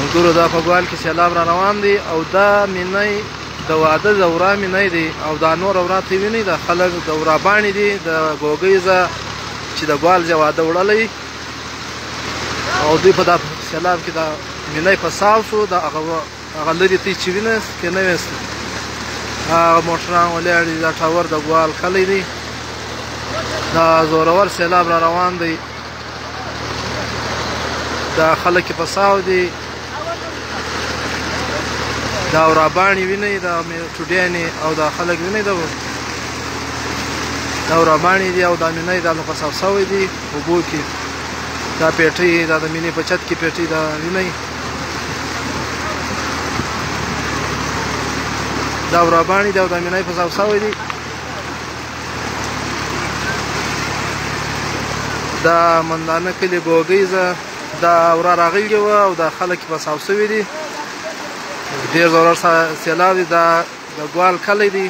ملګرو دا په ګوال کې سیلاب را روان دی او دا مینۍ د واده د ورا مینۍ دی او دا نور ورا ته ویني د خلک د ورا باڼې دي د ګوګیزه چې د ګوال واده وړلی او دوی په دا سیلاب کې دا مینۍ په ساو شو د هغه لرې تی چې وینه کې نه ویست هغه موټران ولاړ دي دا ټاور د ګوال کلی دی دا زورور سیلاب را روان دی دا خلک په ساو دي دا وراباڼې وینئ دا ټوډیانې او دا خلک وینئ دا وراباڼې دي او دا مینۍ دا په ساو سوی دي اوبو کې دا پیټۍ دا د مینې په چت کې پیټۍ دا وینئ دا وراباڼې دي او دا مینۍ په ساو سوی دي دا مندانه کلي ګوګیزه دا ورا راغلي وه او دا خلک په ساو سوي دي ډېر ضرر سیلاب دی دا د ګوال کلی دی